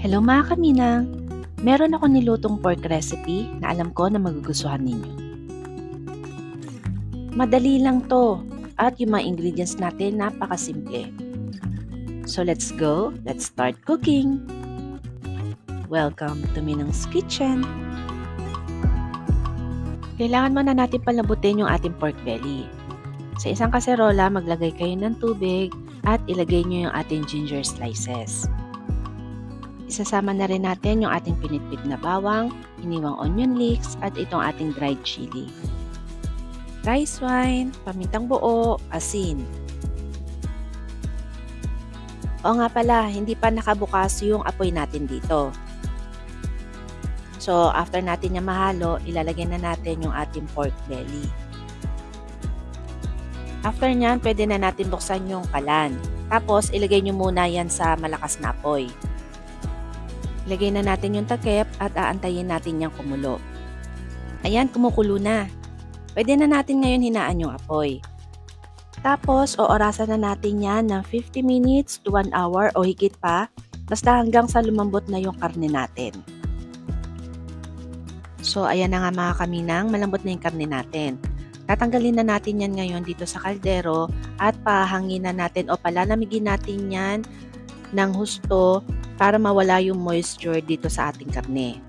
Hello mga kaminang! Meron ako nilutong pork recipe na alam ko na magugustuhan ninyo. Madali lang to at yung mga ingredients natin napakasimple. So let's go, let's start cooking! Welcome to Minang's Kitchen! Kailangan muna natin palambutin yung ating pork belly. Sa isang kaserola, maglagay kayo ng tubig at ilagay nyo yung ating ginger slices. Isasama na rin natin yung ating pinitpit na bawang, iniwang onion leeks, at itong ating dried chili. Rice wine, pamintang buo, asin. O nga pala, hindi pa nakabukas yung apoy natin dito. So, after natin niya mahalo, ilalagay na natin yung ating pork belly. After nyan, pwede na natin buksan yung kalan. Tapos, ilagay nyo muna yan sa malakas na apoy. Ilagay na natin yung takip at aantayin natin yung kumulo. Ayan, kumukulo na. Pwede na natin ngayon hinaan yung apoy. Tapos, oorasan na natin yan ng 50 minutes to 1 hour o higit pa, basta hanggang sa lumambot na yung karne natin. So, ayan na nga mga kaminang, malambot na yung karne natin. Tatanggalin na natin yan ngayon dito sa kaldero at pahanginan natin o palalamigin natin yan ng husto para mawala yung moisture dito sa ating karne.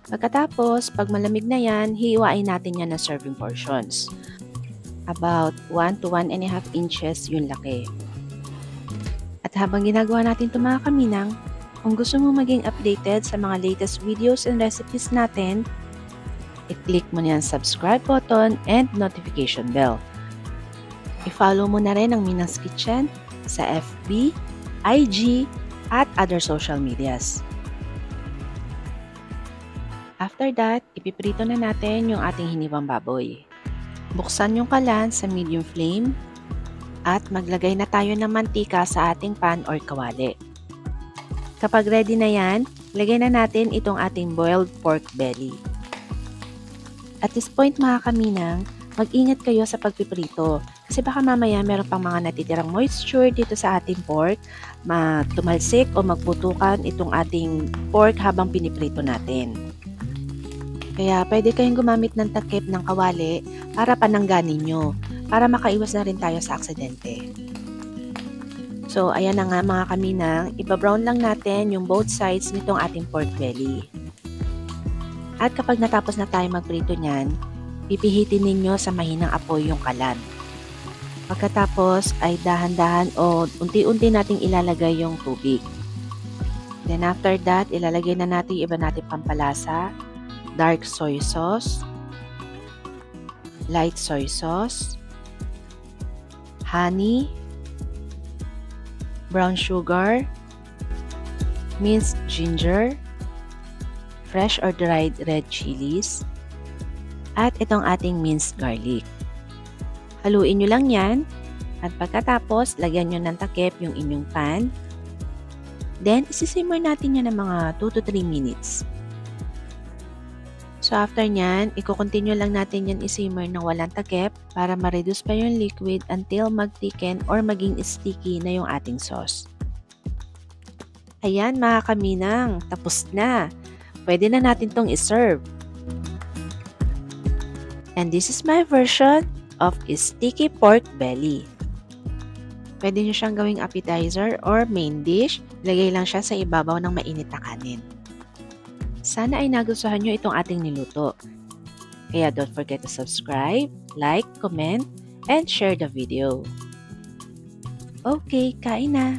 Pagkatapos, pag malamig na yan, hiwain natin yan na serving portions. About 1 to 1.5 inches yung laki. At habang ginagawa natin ito mga kaminang, kung gusto mo maging updated sa mga latest videos and recipes natin, i-click mo na yung subscribe button and notification bell. I-follow mo na rin ang Minang's Kitchen sa FB, IG, at other social medias. After that, ipiprito na natin yung ating hiniwang baboy. Buksan yung kalan sa medium flame at maglagay na tayo ng mantika sa ating pan or kawali. Kapag ready na yan, lagay na natin itong ating boiled pork belly. At this point mga kaminang, mag-ingat kayo sa pagpiprito kasi baka mamaya meron pang mga natitirang moisture dito sa ating pork, tumalsik o magputukan itong ating pork habang piniprito natin. Kaya pwede kayong gumamit ng takip ng kawali para panangganin nyo, para makaiwas na rin tayo sa aksidente. So ayan na nga mga kaminang, ibabrown lang natin yung both sides nitong ating pork belly. At kapag natapos na tayo magprito niyan, pipihitin ninyo sa mahinang apoy yung kalan. Pagkatapos ay dahan-dahan o unti-unti nating ilalagay yung tubig. Then after that, ilalagay na natin yung iba nating pampalasa, dark soy sauce, light soy sauce, honey, brown sugar, minced ginger, fresh or dried red chilies, at itong ating minced garlic. Haluin nyo lang yan at pagkatapos lagyan nyo ng takip yung inyong pan. Then isisimmer natin yan ng mga 2 to 3 minutes. So after nyan, i-continue lang natin yan isimmer ng walang takip para ma-reduce pa yung liquid until mag-thicken or maging sticky na yung ating sauce. Ayan mga kaminang, tapos na. Pwede na natin tong i-serve. And this is my version of sticky pork belly. Pwede nyo siyang gawing appetizer or main dish. Lagay lang siya sa ibabaw ng mainit na kanin. Sana ay nagustuhan nyo itong ating niluto. Kaya don't forget to subscribe, like, comment, and share the video. Okay, kain na!